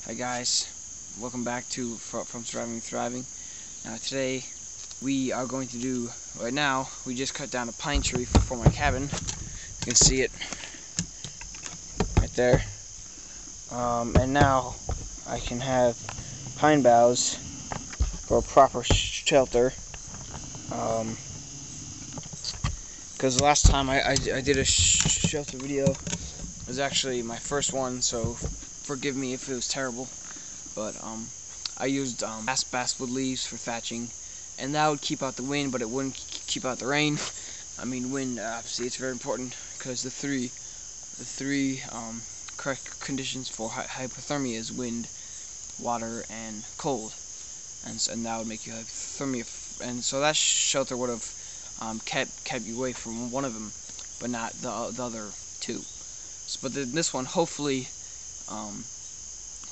Hi guys, welcome back to From Surviving to Thriving. Now today we are going to do, right now we just cut down a pine tree for my cabin. You can see it right there. And now I can have pine boughs for a proper shelter. Because the last time I did a shelter video, it was actually my first one, so forgive me if it was terrible, but I used basswood leaves for thatching, and that would keep out the wind, but it wouldn't keep out the rain. I mean, wind, obviously, it's very important, because the three correct conditions for hypothermia is wind, water, and cold, and that would make you hypothermia. And so that shelter would have kept you away from one of them, but not the other two. But this one, hopefully,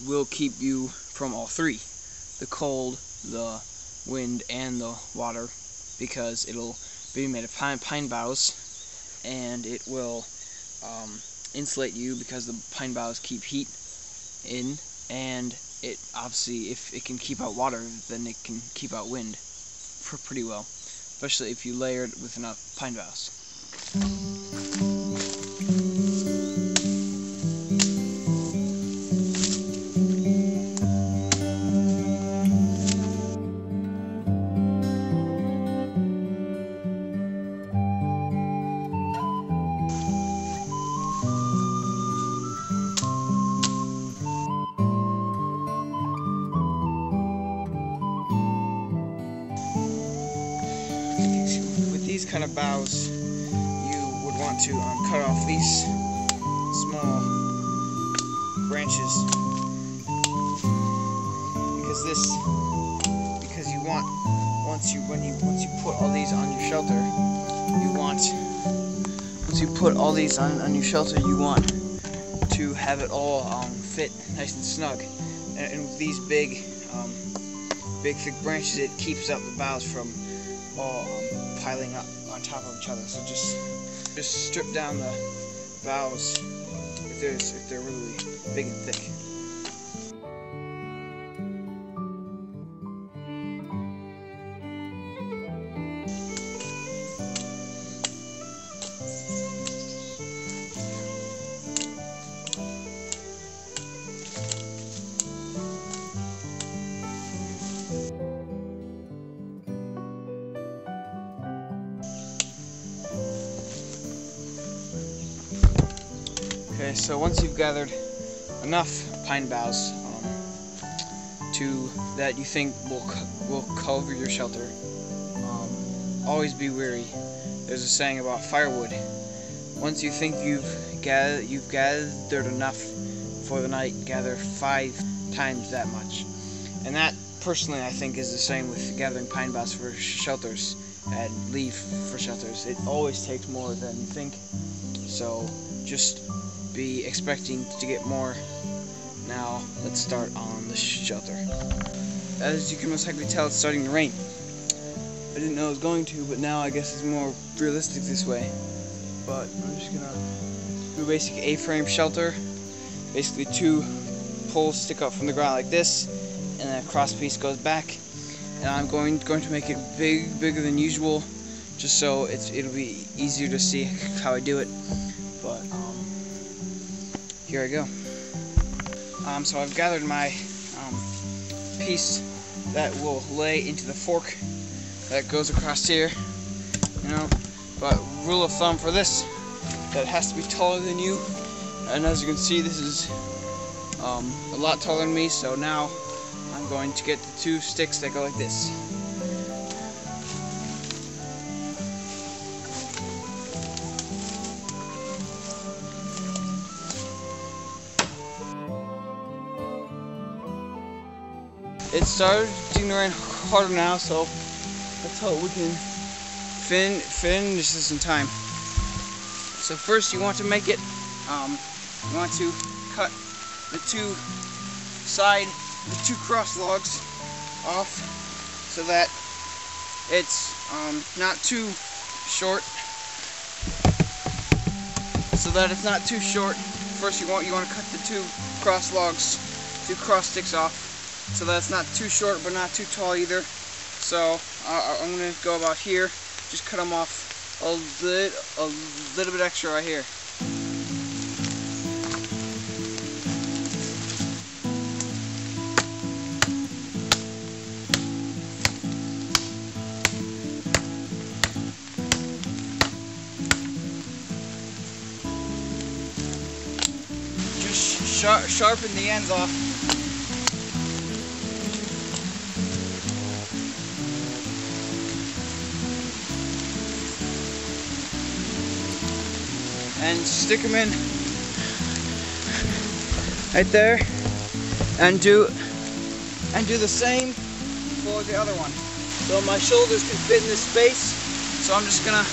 will keep you from all three: the cold, the wind, and the water, because it'll be made of pine boughs, and it will insulate you because the pine boughs keep heat in, and it obviously, if it can keep out water, then it can keep out wind pretty well, especially if you layer it with enough pine boughs. These kind of boughs, you would want to cut off these small branches, because you want, once you put all these on your shelter, you want to have it all fit nice and snug, and with these big thick branches, it keeps up the boughs from all piling up on top of each other. So just strip down the boughs if they're really big and thick. Okay, so once you've gathered enough pine boughs that you think will cover your shelter, always be wary. There's a saying about firewood. Once you think you've gathered enough for the night, gather 5 times that much. And that, personally, I think is the same with gathering pine boughs for shelters and leaf for shelters. It always takes more than you think. So just be expecting to get more. Now let's start on the shelter. As you can most likely tell, it's starting to rain. I didn't know it was going to, but now I guess it's more realistic this way. But I'm just gonna do a basic A-frame shelter. Basically 2 poles stick up from the ground like this, and then a cross piece goes back. And I'm going to make it bigger than usual, just so it'll be easier to see how I do it. But here I go. So I've gathered my piece that will lay into the fork that goes across here, but rule of thumb for this, that it has to be taller than you, and as you can see, this is a lot taller than me. So now I'm going to get the 2 sticks that go like this. It's starting to rain harder now, so let's hope we can finish this in time. So first, you want to make it. You want to cut the 2 cross logs off so that it's not too short. First, you want to cut the 2 cross logs 2 cross sticks off, so that's not too short but not too tall either. So I'm going to go about here, just cut them off a little bit extra right here. Just sharpen the ends off. And stick them in right there, and do the same for the other one. So my shoulders can fit in this space, so I'm just gonna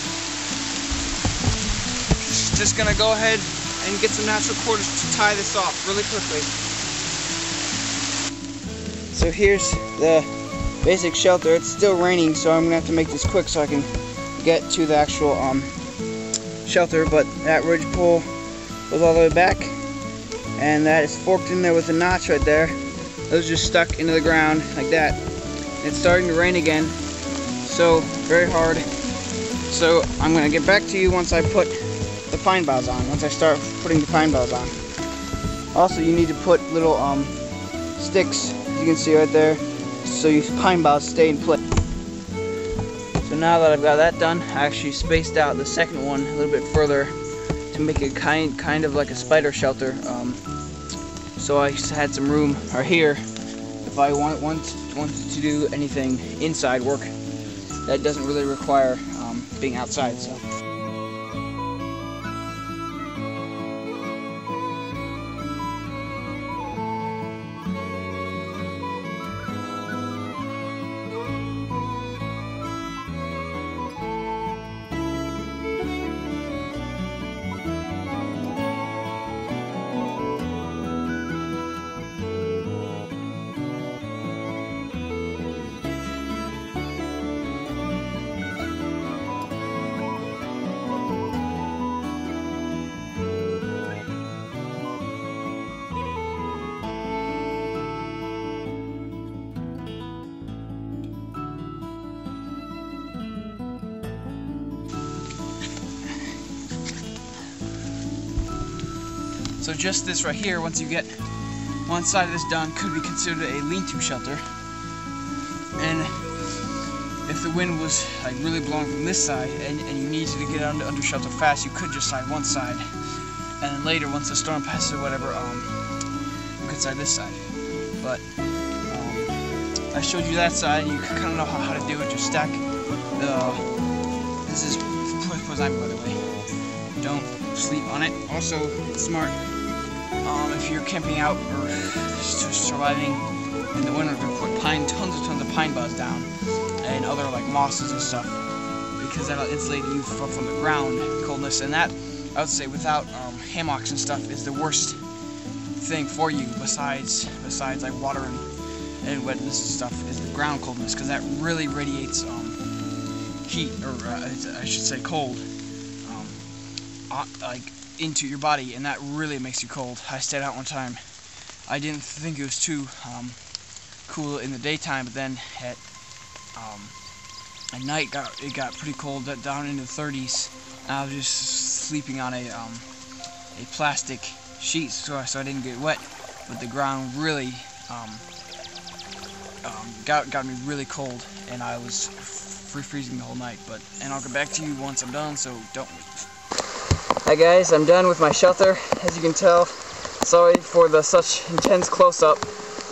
go ahead and get some natural cordage to tie this off really quickly. So here's the basic shelter. It's still raining, so I'm gonna have to make this quick so I can get to the actual shelter. But that ridge pole goes all the way back, and that is forked in there with a notch right there. Those just stuck into the ground like that. It's starting to rain again, so very hard. So I'm gonna get back to you once I put the pine boughs on, once I start putting the pine boughs on. Also, you need to put little sticks, as you can see right there, so your pine boughs stay in place. So now that I've got that done, I actually spaced out the second one a little bit further to make it kind of like a spider shelter. So I had some room right here if I wanted to do anything inside work that doesn't really require being outside. So. So just this right here, once you get one side of this done, could be considered a lean-to shelter. And if the wind was like really blowing from this side and you needed to get under shelter fast, you could just side one side, and then later, once the storm passes or whatever, you could side this side. But I showed you that side, and you kind of know how to do it. Just stack the. This is Pozime, by the way. Don't sleep on it. Also, it's smart if you're camping out or just surviving in the winter to put tons of pine boughs down and other like mosses and stuff, because that'll insulate you from the ground coldness. And that, I would say, without hammocks and stuff, is the worst thing for you besides like water and wetness and stuff, is the ground coldness, because that really radiates heat, or I should say cold, like into your body, and that really makes you cold. I stayed out one time. I didn't think it was too cool in the daytime, but then at night it got pretty cold, down into the 30s. And I was just sleeping on a plastic sheet so I didn't get wet. But the ground really got me really cold, and I was freezing the whole night. And I'll get back to you once I'm done, so don't leave. Hi guys, I'm done with my shelter. As you can tell, sorry for the such intense close-up,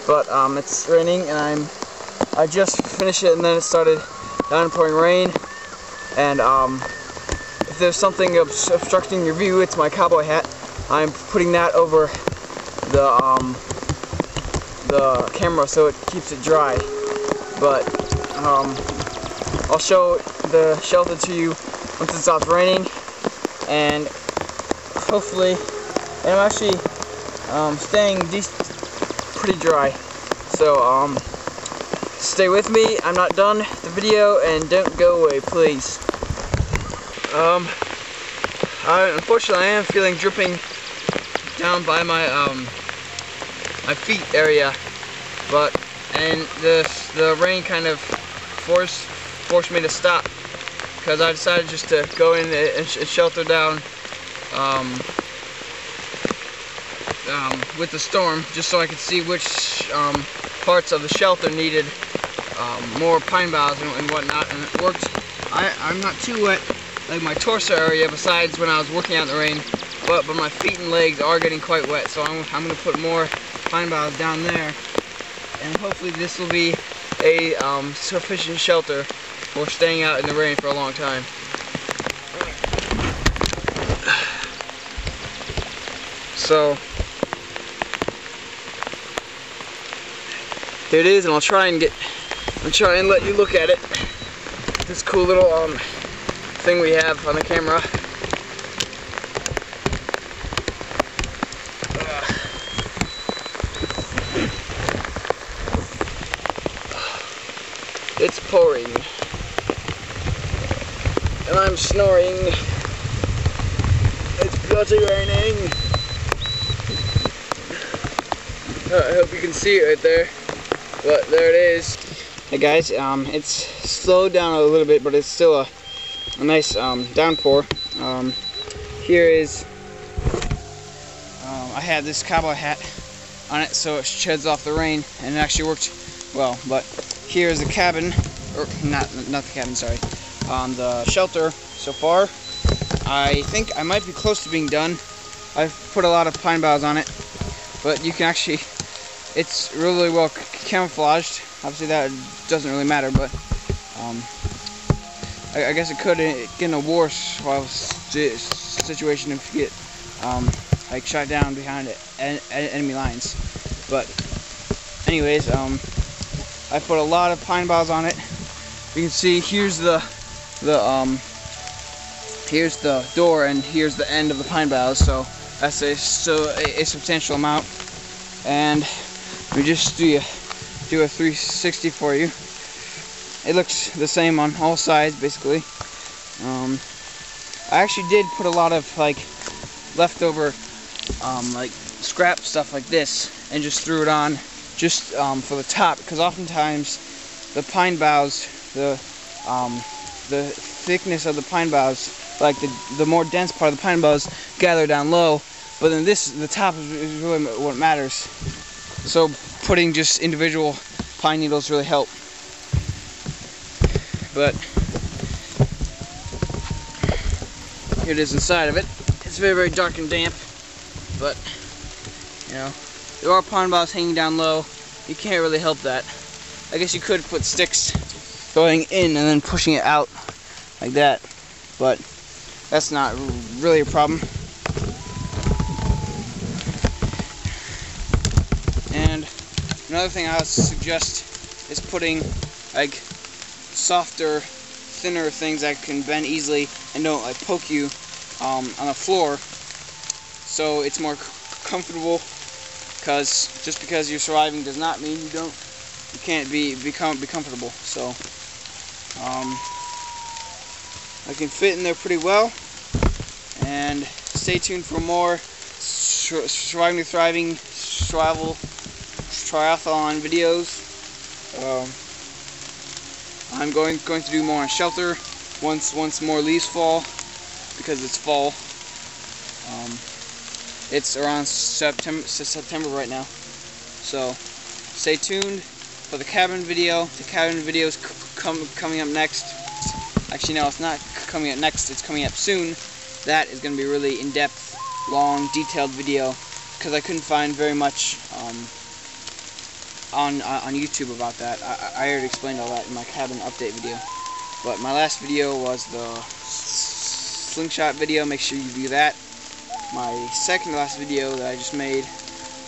but it's raining, and I just finished it, and then it started downpouring rain. And if there's something obstructing your view, it's my cowboy hat. I'm putting that over the camera so it keeps it dry. But I'll show the shelter to you once it stops raining, and hopefully, and I'm actually staying pretty dry. So stay with me. I'm not done the video, and don't go away, please. Unfortunately, I am feeling dripping down by my my feet area, and the rain kind of forced me to stop, because I decided just to go in and shelter down with the storm, just so I could see which parts of the shelter needed more pine boughs and whatnot, and it worked. I'm not too wet, like my torso area, besides when I was working out in the rain, but my feet and legs are getting quite wet, so I'm going to put more pine boughs down there, and hopefully this will be a sufficient shelter for staying out in the rain for a long time. So here it is, and I'll try and let you look at it. This cool little thing we have on the camera. It's pouring, and I'm snoring. It's bloody raining. I hope you can see it right there, but there it is. Hey guys, it's slowed down a little bit, but it's still a nice downpour. Here is, I had this cowboy hat on it so it sheds off the rain, and it actually worked well. But here is the cabin, or not the cabin, sorry, the shelter so far. I think I might be close to being done. I've put a lot of pine boughs on it, but you can actually, it's really well camouflaged. Obviously that doesn't really matter, but I guess it could get in a worse situation if you get like shot down behind enemy lines. But anyways, I put a lot of pine boughs on it. You can see here's the door, and here's the end of the pine boughs, so that's a substantial amount. And we just do a 360 for you. It looks the same on all sides, basically. I actually did put a lot of like leftover like scrap stuff like this, and just threw it on just for the top, because oftentimes the pine boughs, the thickness of the pine boughs, like the more dense part of the pine boughs, gather down low, but then the top is really what matters. So putting just individual pine needles really help. But here it is inside of it. It's very, very dark and damp, but you know, there are pine boughs hanging down low. You can't really help that. I guess you could put sticks going in and then pushing it out like that, but that's not really a problem. And another thing I would suggest is putting like softer, thinner things that can bend easily and don't like poke you on the floor, so it's more comfortable. Because just because you're surviving does not mean you can't be comfortable. So I can fit in there pretty well. And stay tuned for more surviving to thriving triathlon videos. I'm going to do more on shelter once more leaves fall, because it's fall. It's around September right now, so stay tuned for the cabin video. The cabin video is coming up next. Actually, no, it's not coming up next. It's coming up soon. That is going to be a really in-depth, long, detailed video, because I couldn't find very much on YouTube about that. I already explained all that in my cabin update video. But my last video was the slingshot video. Make sure you view that. My second to last video that I just made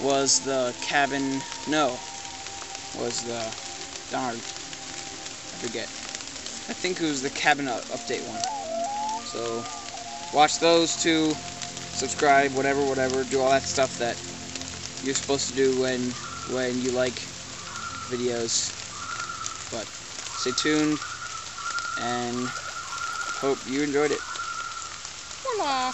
was the cabin, darn, I forget. I think it was the cabin update one. So, watch those two, subscribe, whatever, do all that stuff that you're supposed to do when you like videos. But, stay tuned, and hope you enjoyed it. Voila!